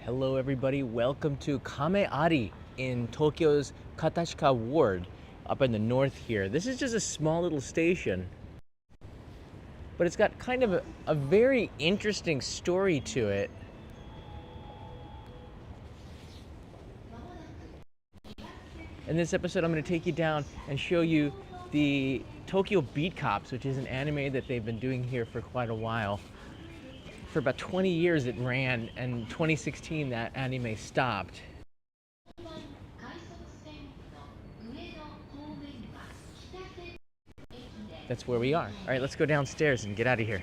Hello everybody, welcome to Kameari in Tokyo's Katashika ward up in the north here. This is just a small little station, but it's got kind of a very interesting story to it. In this episode, I'm going to take you down and show you the Tokyo Beat Cops, which is an anime that they've been doing here for quite a while. For about 20 years it ran, and in 2016 that anime stopped. That's where we are. All right, let's go downstairs and get out of here.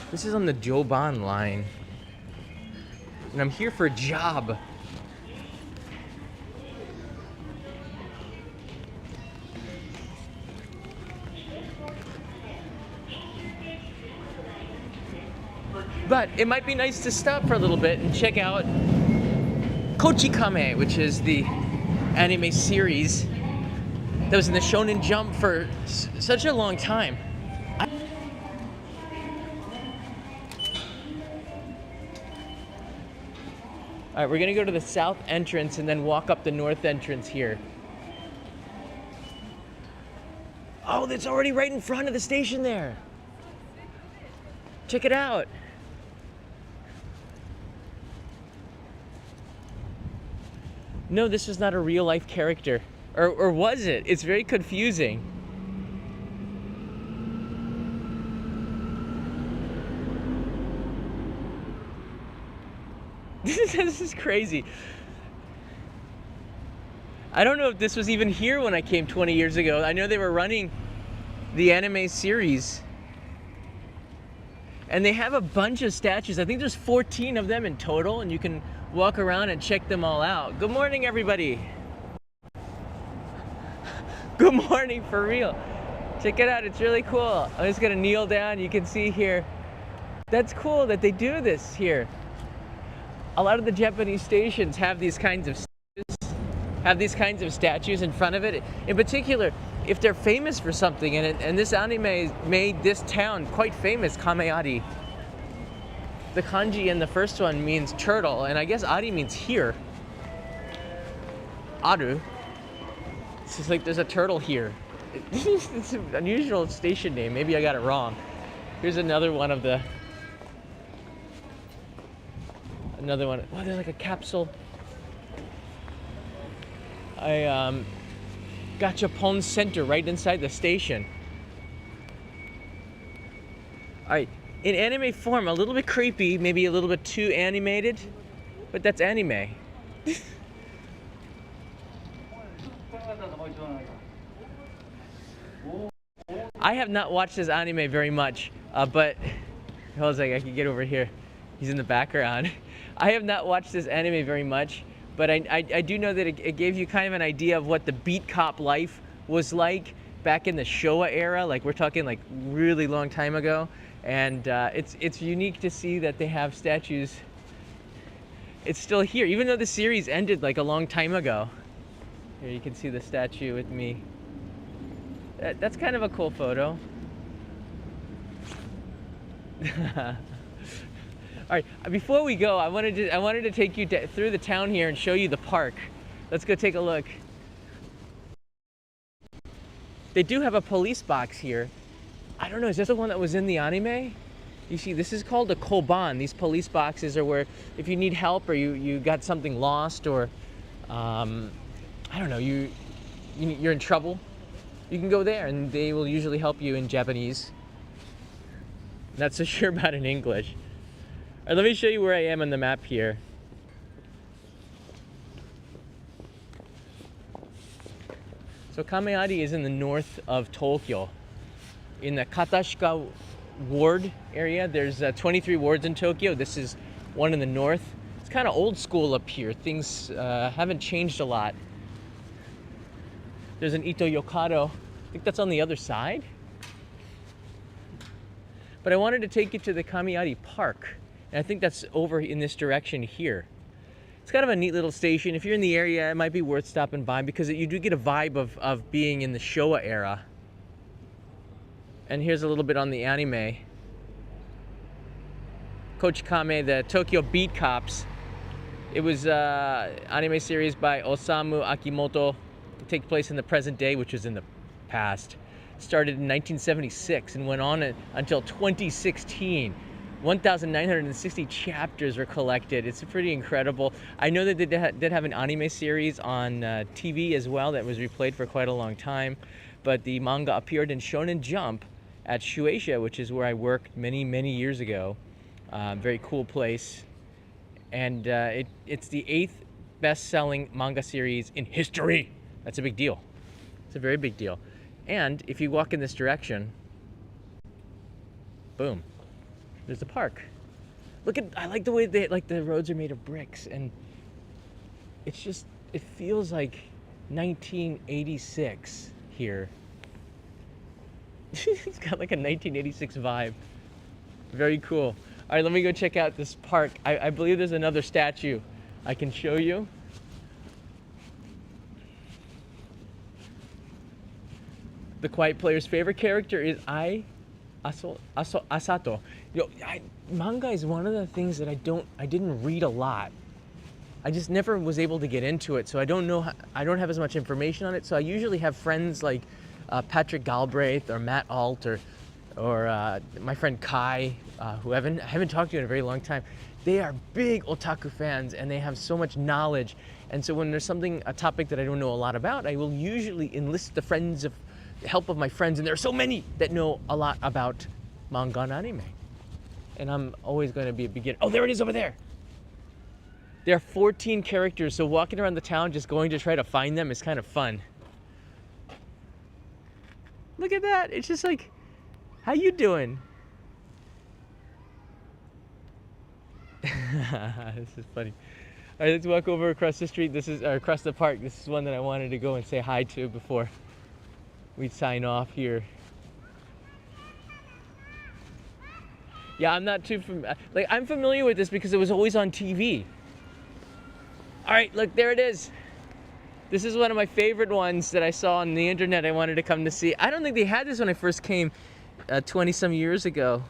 This is on the Joban line, and I'm here for a job. But it might be nice to stop for a little bit and check out KochiKame, which is the anime series that was in the Shonen Jump for such a long time. All right, we're gonna go to the south entrance and then walk up the north entrance here. Oh, that's already right in front of the station there. Check it out. No, this was not a real life character. Or was it? It's very confusing. This is crazy. I don't know if this was even here when I came 20 years ago. I know they were running the anime series. And they have a bunch of statues. I think there's 14 of them in total, and you can walk around and check them all out. Good morning, everybody. Good morning, for real. Check it out, it's really cool. I'm just gonna kneel down. You can see here. That's cool that they do this here. A lot of the Japanese stations have these kinds of statues in front of it. In particular, if they're famous for something, and this anime made this town quite famous, Kameari. The kanji in the first one means turtle, and I guess ari means here. Aru. It's just like there's a turtle here. It's an unusual station name. Maybe I got it wrong. Here's another one of the... Another one. Oh, there's like a capsule. Gachapon Center right inside the station. All right, in anime form, a little bit creepy, maybe a little bit too animated, but that's anime. I have not watched this anime very much, but I was like, I can get over here. He's in the background. I have not watched this anime very much, but I do know that it gave you kind of an idea of what the beat cop life was like back in the Showa era. Like, we're talking like really long time ago. And it's unique to see that they have statues. It's still here, even though the series ended like a long time ago. Here you can see the statue with me. That's kind of a cool photo. All right, before we go, I wanted to take you through the town here and show you the park. Let's go take a look. They do have a police box here. I don't know, is this the one that was in the anime? You see, this is called a koban. These police boxes are where if you need help or you got something lost, or I don't know, you're in trouble, you can go there and they will usually help you in Japanese. Not so sure about in English. All right, let me show you where I am on the map here. So Kameari is in the north of Tokyo. In the Katashika ward area, there's 23 wards in Tokyo. This is one in the north. It's kind of old school up here. Things haven't changed a lot. There's an Ito Yokado. I think that's on the other side. But I wanted to take you to the Kameari Park. And I think that's over in this direction here. It's kind of a neat little station. If you're in the area, it might be worth stopping by because you do get a vibe of being in the Showa era. And here's a little bit on the anime. KochiKame, the Tokyo Beat Cops. It was an anime series by Osamu Akimoto. It takes place in the present day, which is in the past. Started in 1976 and went on until 2016. 1,960 chapters were collected. It's pretty incredible. I know that they did have an anime series on TV as well that was replayed for quite a long time. But the manga appeared in Shonen Jump at Shueisha, which is where I worked many, many years ago. Very cool place. And it's the 8th best-selling manga series in history. That's a big deal. It's a very big deal. And if you walk in this direction, boom, there's a park. I like the way the roads are made of bricks, and it feels like 1986 here. It's got like a 1986 vibe. Very cool. All right, let me go check out this park. I believe there's another statue I can show you. The Quiet Player's favorite character is Asato. Manga is one of the things that I didn't read a lot. I just never was able to get into it, so I don't have as much information on it. So I usually have friends like Patrick Galbraith or Matt Alt or my friend Kai, who I haven't talked to in a very long time. They are big otaku fans and they have so much knowledge. And so when there's a topic that I don't know a lot about, I will usually enlist the help of my friends, and there are so many that know a lot about manga and anime. And I'm always going to be a beginner. Oh, there it is over there. There are 14 characters, so walking around the town just going to try to find them is kind of fun. Look at that. It's just like, how you doing? This is funny. All right, let's walk over across the street. Across the park. This is one that I wanted to go and say hi to before we sign off here. Yeah, I'm not too I'm familiar with this because it was always on TV. All right, look, there it is. This is one of my favorite ones that I saw on the internet. I wanted to come to see. I don't think they had this when I first came 20 some years ago.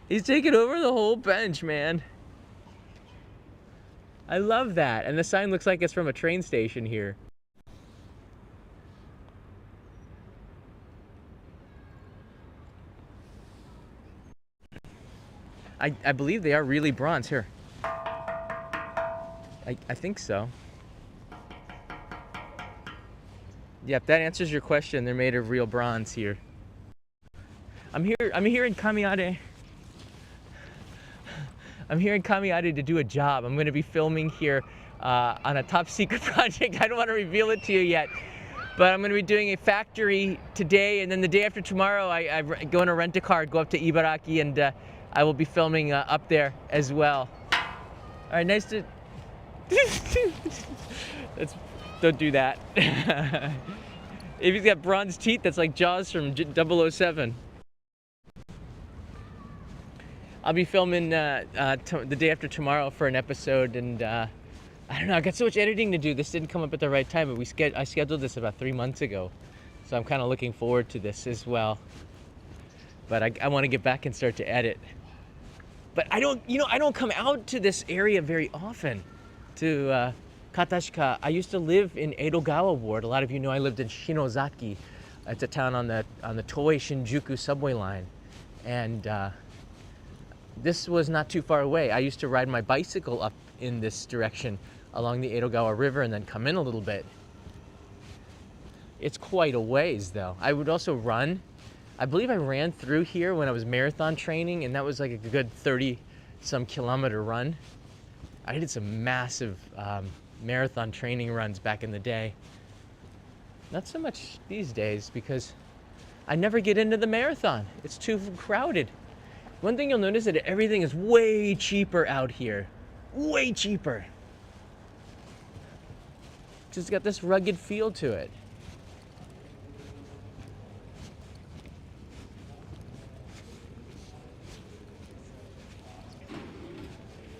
He's taking over the whole bench, man. I love that. And the sign looks like it's from a train station here. I believe they are really bronze here. I think so. Yep, that answers your question. They're made of real bronze here. I'm here in Kameari. I'm here in Kameari to do a job. I'm going to be filming here on a top secret project. I don't want to reveal it to you yet, but I'm going to be doing a factory today, and then the day after tomorrow, I go in a rent-a-car, go up to Ibaraki, and I will be filming up there as well. All right, nice to. Don't do that. If he's got bronze teeth, that's like Jaws from 007. I'll be filming the day after tomorrow for an episode, and I don't know, I got so much editing to do. This didn't come up at the right time, but I scheduled this about 3 months ago, so I'm kind of looking forward to this as well. But I want to get back and start to edit. But I don't come out to this area very often, to Katashika. I used to live in Edogawa Ward. A lot of you know I lived in Shinozaki. It's a town on the Toei Shinjuku subway line, and this was not too far away. I used to ride my bicycle up in this direction along the Edogawa River and then come in a little bit. It's quite a ways though. I would also run. I believe I ran through here when I was marathon training, and that was like a good 30-some kilometer run. I did some massive marathon training runs back in the day. Not so much these days because I never get into the marathon. It's too crowded. One thing you'll notice is that everything is way cheaper out here. Way cheaper. Just got this rugged feel to it.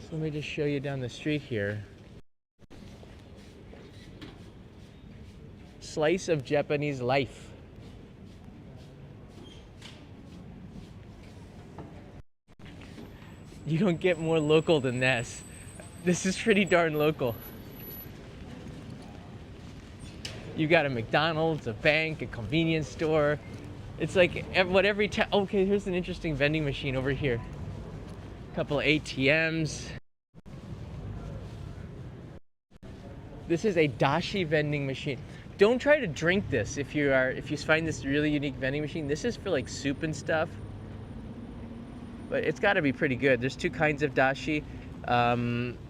So let me just show you down the street here. Slice of Japanese life. You don't get more local than this. This is pretty darn local. You got a McDonald's, a bank, a convenience store. It's like what every town. Okay, here's an interesting vending machine over here. A couple of ATMs. This is a dashi vending machine. Don't try to drink this if you find this really unique vending machine. This is for like soup and stuff. But it's got to be pretty good. There's two kinds of dashi.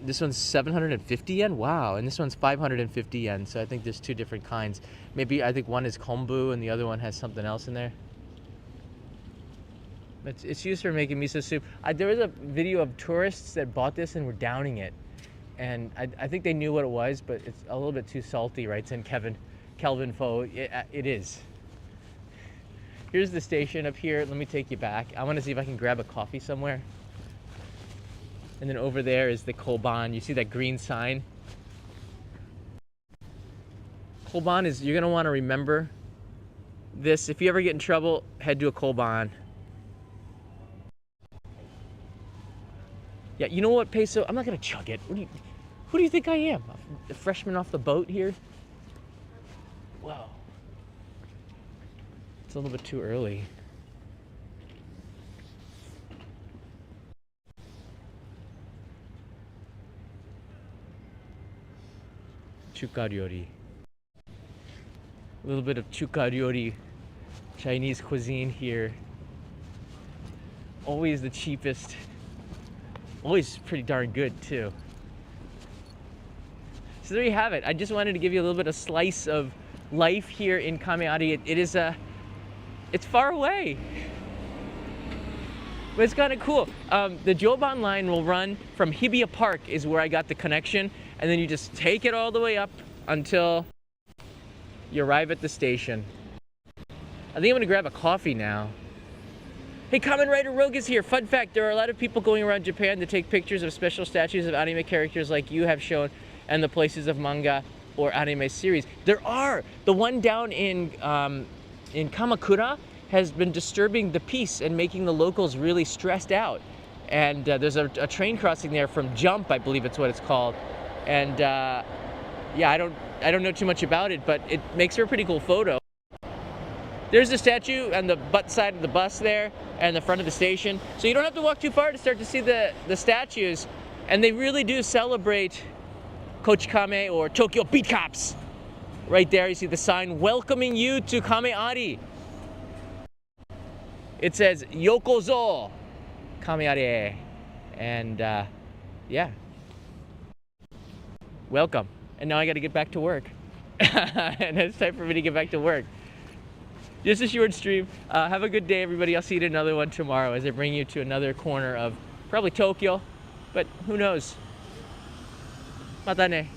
This one's 750 yen. Wow, and this one's 550 yen. So I think there's two different kinds. Maybe I think one is kombu and the other one has something else in there. But it's used for making miso soup. There was a video of tourists that bought this and were downing it, and I think they knew what it was, but it's a little bit too salty, right? It's in Kelvin Pho. It is. Here's the station up here. Let me take you back. I want to see if I can grab a coffee somewhere. And then over there is the Koban. You see that green sign? Koban is, you're going to want to remember this. If you ever get in trouble, head to a Koban. Yeah, you know what, Peso? I'm not going to chug it. Who do you think I am? A freshman off the boat here? Whoa. It's a little bit too early. Chuka ryori. A little bit of chuka ryori, Chinese cuisine here. Always the cheapest. Always pretty darn good too. So there you have it. I just wanted to give you a little bit of slice of life here in Kameari. It's far away, but it's kind of cool. The Joban line will run from Hibiya Park is where I got the connection, and then you just take it all the way up until you arrive at the station. I think I'm gonna grab a coffee now. Hey, Kamen Rider Rogue is here. Fun fact, there are a lot of people going around Japan to take pictures of special statues of anime characters like you have shown, and the places of manga or anime series. There are. The one down in Kamakura has been disturbing the peace and making the locals really stressed out. And there's a train crossing there from Jump, I believe it's what it's called. And yeah, I don't know too much about it, but it makes for a pretty cool photo. There's the statue on the butt side of the bus there and the front of the station. So you don't have to walk too far to start to see the statues. And they really do celebrate KochiKame or Tokyo Beat Cops. Right there, you see the sign welcoming you to Kameari. It says Yokozo Kameari. And yeah, welcome. And now I got to get back to work. And it's time for me to get back to work. Just a short stream. Have a good day, everybody. I'll see you in another one tomorrow as I bring you to another corner of probably Tokyo, but who knows? Mata ne.